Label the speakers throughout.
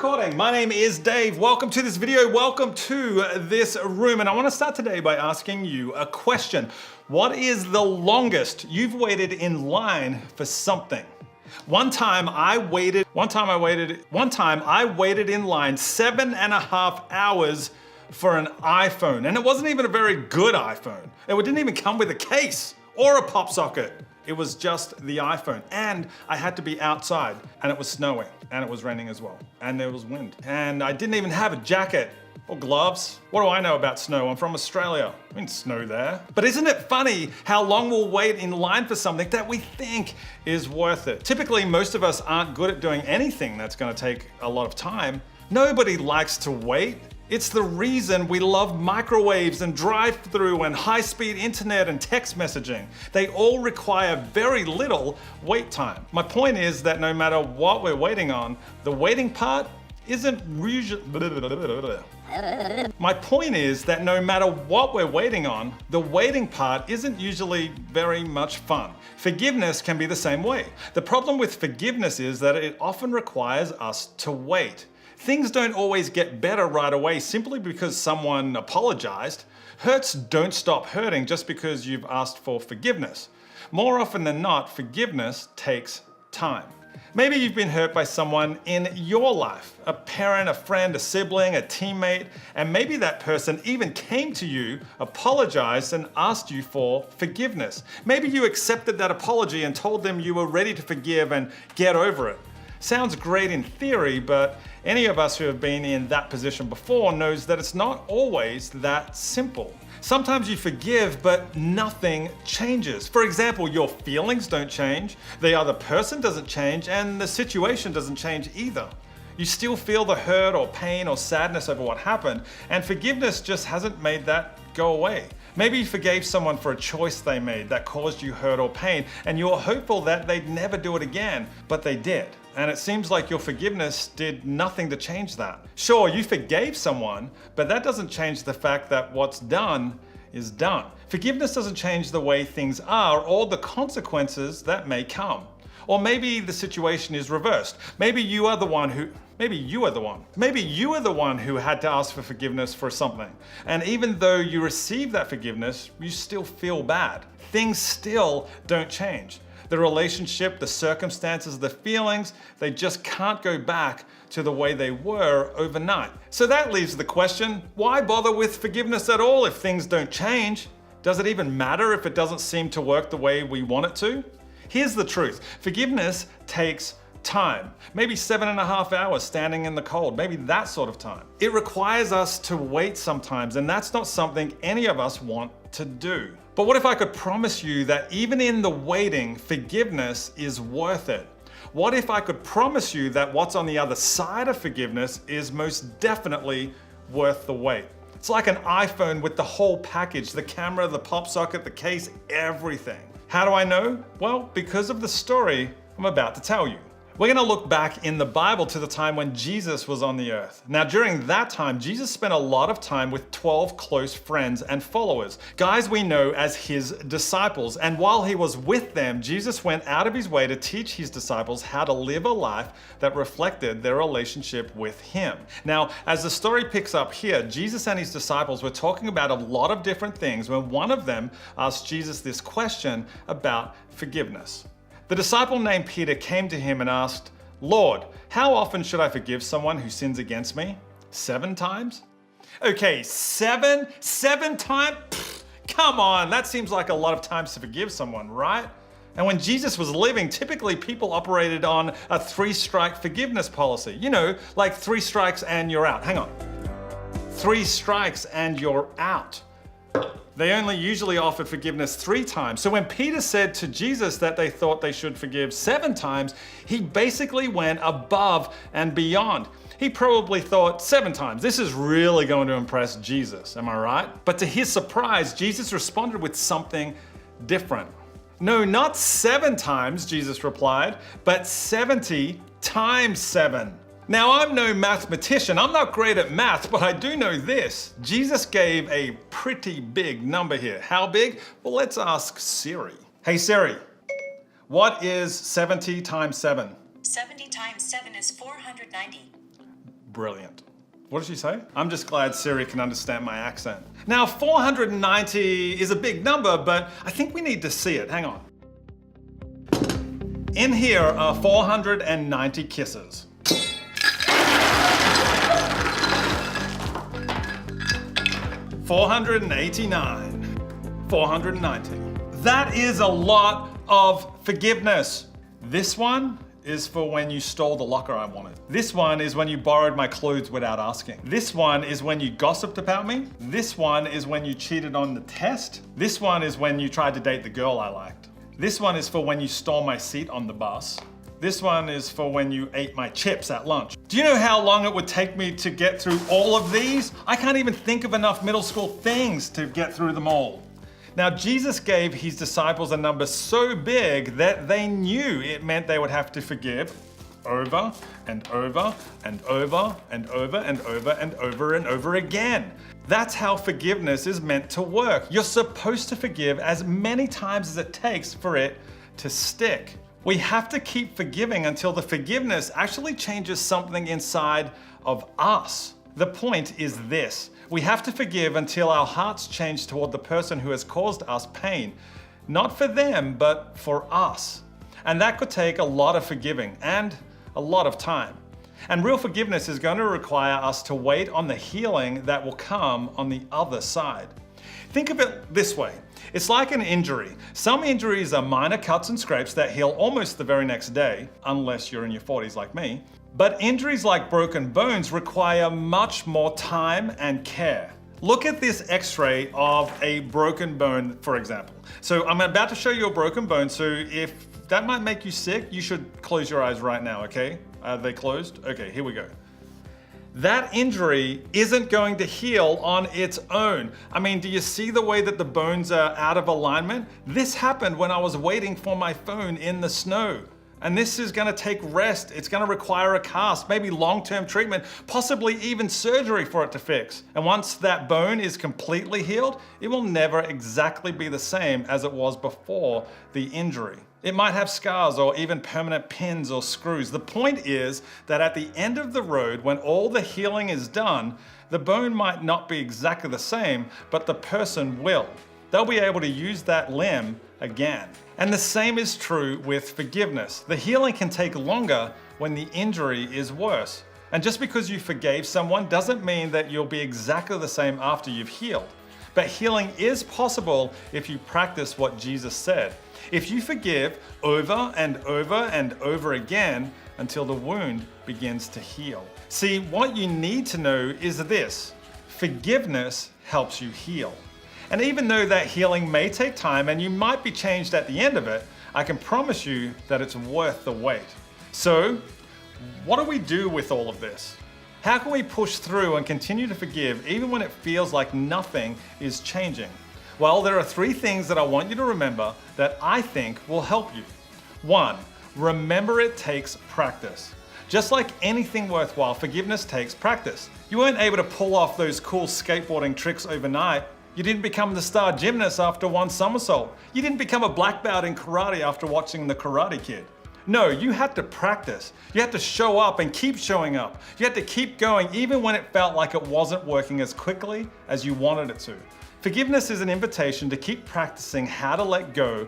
Speaker 1: recording. My name is Dave. Welcome to this video. Welcome to this room. And I want to start today by asking you a question. What is the longest you've waited in line for something? One time I waited in line 7.5 hours for an iPhone. And it wasn't even a very good iPhone. It didn't even come with a case or a pop socket. It was just the iPhone, and I had to be outside, and it was snowing, and it was raining as well, and there was wind. And I didn't even have a jacket or gloves. What do I know about snow? I'm from Australia. I mean, snow there. But isn't it funny how long we'll wait in line for something that we think is worth it? Typically, most of us aren't good at doing anything that's gonna take a lot of time. Nobody likes to wait. It's the reason we love microwaves and drive-through and high-speed internet and text messaging. They all require very little wait time. My point is that no matter what we're waiting on, the waiting part isn't usually... My point is that no matter what we're waiting on, the waiting part isn't usually very much fun. Forgiveness can be the same way. The problem with forgiveness is that it often requires us to wait. Things don't always get better right away simply because someone apologized. Hurts don't stop hurting just because you've asked for forgiveness. More often than not, forgiveness takes time. Maybe you've been hurt by someone in your life, a parent, a friend, a sibling, a teammate, and maybe that person even came to you, apologized, and asked you for forgiveness. Maybe you accepted that apology and told them you were ready to forgive and get over it. Sounds great in theory, but any of us who have been in that position before knows that it's not always that simple. Sometimes you forgive, but nothing changes. For example, your feelings don't change, the other person doesn't change, and the situation doesn't change either. You still feel the hurt or pain or sadness over what happened, and forgiveness just hasn't made that go away. Maybe you forgave someone for a choice they made that caused you hurt or pain, and you were hopeful that they'd never do it again, but they did. And it seems like your forgiveness did nothing to change that. Sure, you forgave someone, but that doesn't change the fact that what's done is done. Forgiveness doesn't change the way things are or the consequences that may come. Or maybe the situation is reversed. Maybe you are the one who had to ask for forgiveness for something. And even though you receive that forgiveness, you still feel bad. Things still don't change. The relationship, the circumstances, the feelings, they just can't go back to the way they were overnight. So that leaves the question, why bother with forgiveness at all if things don't change? Does it even matter if it doesn't seem to work the way we want it to? Here's the truth. Forgiveness takes time. Maybe 7.5 hours standing in the cold, maybe that sort of time. It requires us to wait sometimes, and that's not something any of us want to do. But what if I could promise you that even in the waiting, forgiveness is worth it? What if I could promise you that what's on the other side of forgiveness is most definitely worth the wait? It's like an iPhone with the whole package, the camera, the pop socket, the case, everything. How do I know? Well, because of the story I'm about to tell you. We're going to look back in the Bible to the time when Jesus was on the earth. Now, during that time, Jesus spent a lot of time with 12 close friends and followers, guys we know as his disciples. And while he was with them, Jesus went out of his way to teach his disciples how to live a life that reflected their relationship with him. Now, as the story picks up here, Jesus and his disciples were talking about a lot of different things when one of them asked Jesus this question about forgiveness. The disciple named Peter came to him and asked, "Lord, how often should I forgive someone who sins against me? 7 times?" Okay, 7 times? Pfft, come on, that seems like a lot of times to forgive someone, right? And when Jesus was living, typically people operated on a 3-strike forgiveness policy. You know, like 3 strikes and you're out. Hang on. 3 strikes and you're out. They only usually offered forgiveness 3 times. So when Peter said to Jesus that they thought they should forgive 7 times, he basically went above and beyond. He probably thought 7 times. This is really going to impress Jesus, am I right? But to his surprise, Jesus responded with something different. No, not 7 times, Jesus replied, but 70 times 7. Now, I'm no mathematician, I'm not great at math, but I do know this. Jesus gave a pretty big number here. How big? Well, let's ask Siri. Hey Siri, what is 70 times 7?
Speaker 2: 70 times 7 is 490.
Speaker 1: Brilliant. What did she say? I'm just glad Siri can understand my accent. Now, 490 is a big number, but I think we need to see it. Hang on. In here are 490 kisses. 489. 490. That is a lot of forgiveness. This one is for when you stole the locker I wanted. This one is when you borrowed my clothes without asking. This one is when you gossiped about me. This one is when you cheated on the test. This one is when you tried to date the girl I liked. This one is for when you stole my seat on the bus. This one is for when you ate my chips at lunch. Do you know how long it would take me to get through all of these? I can't even think of enough middle school things to get through them all. Now, Jesus gave his disciples a number so big that they knew it meant they would have to forgive over and over and over and over and over and over and over again. That's how forgiveness is meant to work. You're supposed to forgive as many times as it takes for it to stick. We have to keep forgiving until the forgiveness actually changes something inside of us. The point is this: we have to forgive until our hearts change toward the person who has caused us pain. Not for them, but for us. And that could take a lot of forgiving and a lot of time. And real forgiveness is going to require us to wait on the healing that will come on the other side. Think of it this way. It's like an injury. Some injuries are minor cuts and scrapes that heal almost the very next day, unless you're in your 40s like me. But injuries like broken bones require much more time and care. Look at this x-ray of a broken bone, for example. So I'm about to show you a broken bone, so if that might make you sick, you should close your eyes right now, okay? Are they closed? Okay, here we go. That injury isn't going to heal on its own. I mean, do you see the way that the bones are out of alignment? This happened when I was waiting for my phone in the snow. And this is gonna take rest. It's gonna require a cast, maybe long-term treatment, possibly even surgery for it to fix. And once that bone is completely healed, it will never exactly be the same as it was before the injury. It might have scars or even permanent pins or screws. The point is that at the end of the road, when all the healing is done, the bone might not be exactly the same, but the person will. They'll be able to use that limb again. And the same is true with forgiveness. The healing can take longer when the injury is worse. And just because you forgave someone doesn't mean that you'll be exactly the same after you've healed. But healing is possible if you practice what Jesus said. If you forgive over and over and over again until the wound begins to heal. See, what you need to know is this: forgiveness helps you heal. And even though that healing may take time and you might be changed at the end of it, I can promise you that it's worth the wait. So, what do we do with all of this? How can we push through and continue to forgive even when it feels like nothing is changing? Well, there are 3 things that I want you to remember that I think will help you. 1, remember it takes practice. Just like anything worthwhile, forgiveness takes practice. You weren't able to pull off those cool skateboarding tricks overnight. You didn't become the star gymnast after one somersault. You didn't become a black belt in karate after watching The Karate Kid. No, you had to practice. You had to show up and keep showing up. You had to keep going even when it felt like it wasn't working as quickly as you wanted it to. Forgiveness is an invitation to keep practicing how to let go.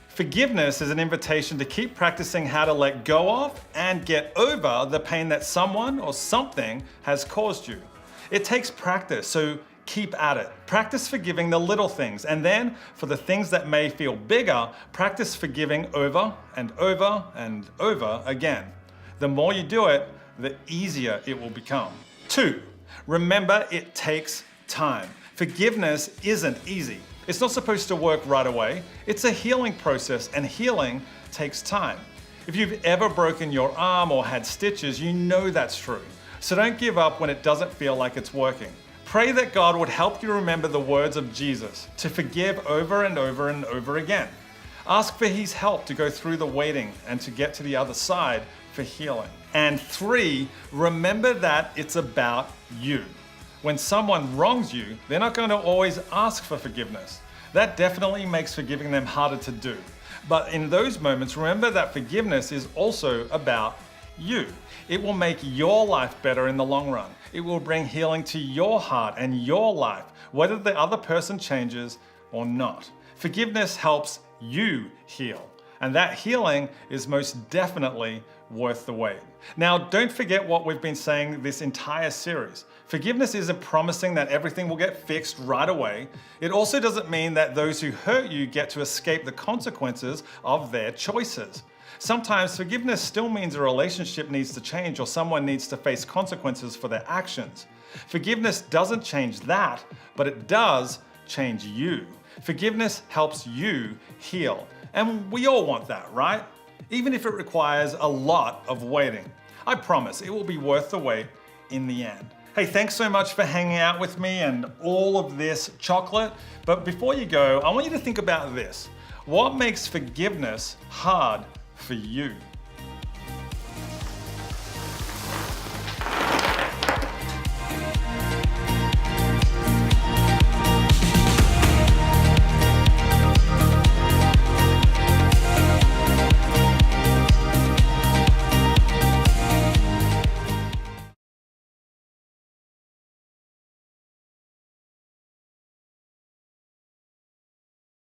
Speaker 1: Forgiveness is an invitation to keep practicing how to let go of and get over the pain that someone or something has caused you. It takes practice, so keep at it. Practice forgiving the little things, and then for the things that may feel bigger, practice forgiving over and over and over again. The more you do it, the easier it will become. 2, remember it takes time. Forgiveness isn't easy. It's not supposed to work right away. It's a healing process, and healing takes time. If you've ever broken your arm or had stitches, you know that's true. So don't give up when it doesn't feel like it's working. Pray that God would help you remember the words of Jesus, to forgive over and over and over again. Ask for his help to go through the waiting and to get to the other side for healing. And 3, remember that it's about you. When someone wrongs you, they're not going to always ask for forgiveness. That definitely makes forgiving them harder to do. But in those moments, remember that forgiveness is also about you. It will make your life better in the long run. It will bring healing to your heart and your life, whether the other person changes or not. Forgiveness helps you heal, and that healing is most definitely worth the wait. Now, don't forget what we've been saying this entire series. Forgiveness isn't promising that everything will get fixed right away. It also doesn't mean that those who hurt you get to escape the consequences of their choices. Sometimes forgiveness still means a relationship needs to change or someone needs to face consequences for their actions. Forgiveness doesn't change that, but it does change you. Forgiveness helps you heal. And we all want that, right? Even if it requires a lot of waiting. I promise it will be worth the wait in the end. Hey, thanks so much for hanging out with me and all of this chocolate. But before you go, I want you to think about this. What makes forgiveness hard for you?